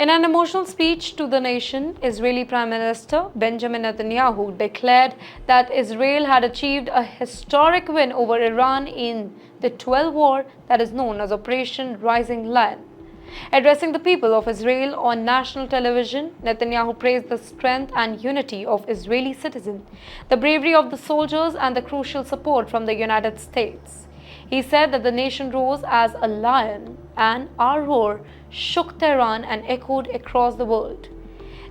In an emotional speech to the nation, Israeli Prime Minister Benjamin Netanyahu declared that Israel had achieved a historic win over Iran in the 12 war that is known as Operation Rising Lion. Addressing the people of Israel on national television, Netanyahu praised the strength and unity of Israeli citizens, the bravery of the soldiers, and the crucial support from the United States. He said that the nation rose as a lion and our roar shook Tehran and echoed across the world.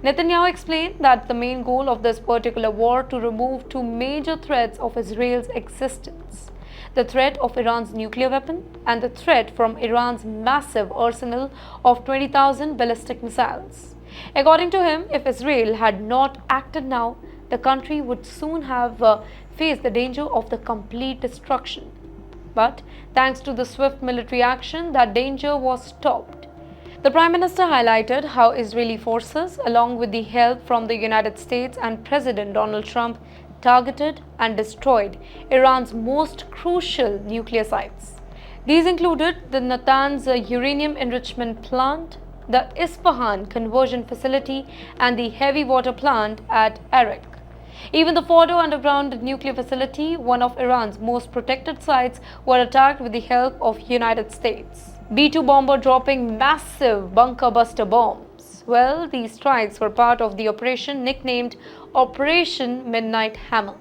Netanyahu explained that the main goal of this particular war to remove two major threats of Israel's existence: the threat of Iran's nuclear weapon and the threat from Iran's massive arsenal of 20,000 ballistic missiles. According to him, if Israel had not acted now, the country would soon have faced the danger of the complete destruction. But thanks to the swift military action, that danger was stopped. The Prime Minister highlighted how Israeli forces, along with the help from the United States and President Donald Trump, targeted and destroyed Iran's most crucial nuclear sites. These included the Natanz uranium enrichment plant, the Isfahan conversion facility, and the heavy water plant at Arak. Even the Fordo underground nuclear facility, one of Iran's most protected sites, were attacked with the help of United States. B-2 bomber dropping massive bunker buster bombs. Well, these strikes were part of the operation nicknamed Operation Midnight Hammer.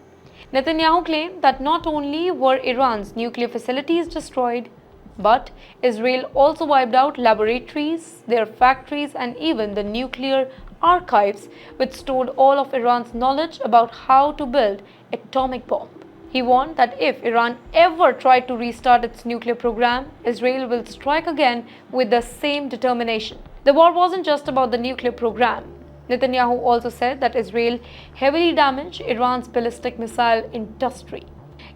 Netanyahu claimed that not only were Iran's nuclear facilities destroyed, but Israel also wiped out laboratories, their factories, and even the nuclear archives, which stored all of Iran's knowledge about how to build atomic bomb. He warned that if Iran ever tried to restart its nuclear program, Israel will strike again with the same determination. The war wasn't just about the nuclear program. Netanyahu also said that Israel heavily damaged Iran's ballistic missile industry.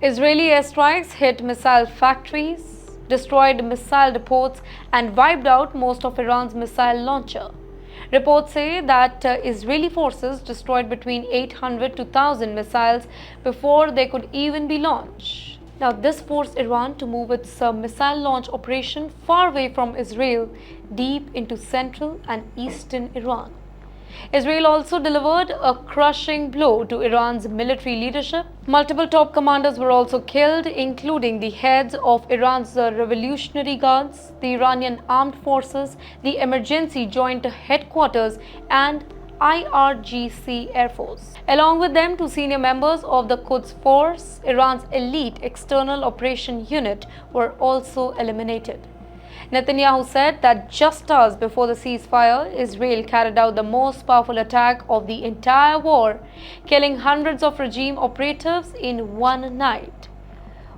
Israeli airstrikes hit missile factories, destroyed missile depots, and wiped out most of Iran's missile launcher. Reports say that Israeli forces destroyed between 800 to 1,000 missiles before they could even be launched. Now, this forced Iran to move its missile launch operation far away from Israel, deep into central and eastern Iran. Israel also delivered a crushing blow to Iran's military leadership. Multiple top commanders were also killed, including the heads of Iran's Revolutionary Guards, the Iranian Armed Forces, the Emergency Joint Headquarters, and IRGC Air Force. Along with them, two senior members of the Quds Force, Iran's elite external operation unit, were also eliminated. Netanyahu said that just hours before the ceasefire, Israel carried out the most powerful attack of the entire war, killing hundreds of regime operatives in one night.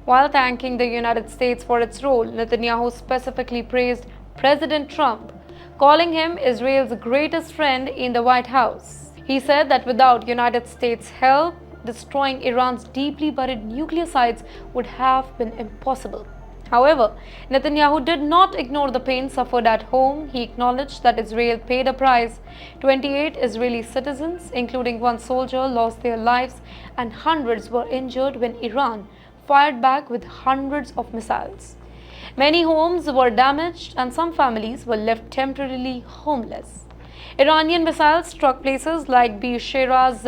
While thanking the United States for its role, Netanyahu specifically praised President Trump, calling him Israel's greatest friend in the White House. He said that without United States' help, destroying Iran's deeply buried nuclear sites would have been impossible. However, Netanyahu did not ignore the pain suffered at home. He acknowledged that Israel paid a price. 28 Israeli citizens, including one soldier, lost their lives, and hundreds were injured when Iran fired back with hundreds of missiles. Many homes were damaged, and some families were left temporarily homeless. Iranian missiles struck places like Beershera's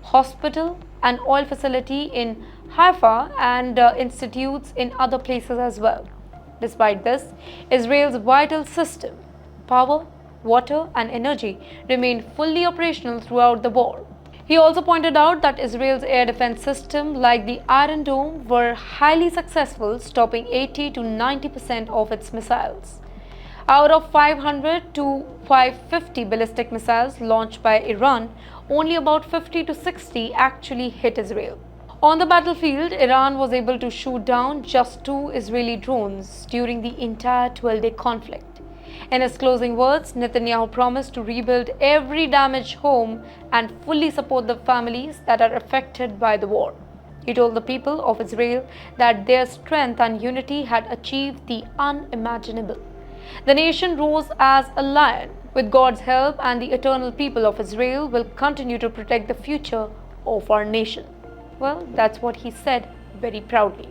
hospital, an oil facility in Haifa, and institutes in other places as well. Despite this, Israel's vital system, power, water, and energy remained fully operational throughout the war. He also pointed out that Israel's air defense system, like the Iron Dome, were highly successful, stopping 80 to 90% of its missiles. Out of 500 to 550 ballistic missiles launched by Iran, only about 50 to 60 actually hit Israel. On the battlefield, Iran was able to shoot down just 2 Israeli drones during the entire 12-day conflict. In his closing words, Netanyahu promised to rebuild every damaged home and fully support the families that are affected by the war. He told the people of Israel that their strength and unity had achieved the unimaginable. The nation rose as a lion. With God's help and the eternal people of Israel will continue to protect the future of our nation. Well, that's what he said very proudly.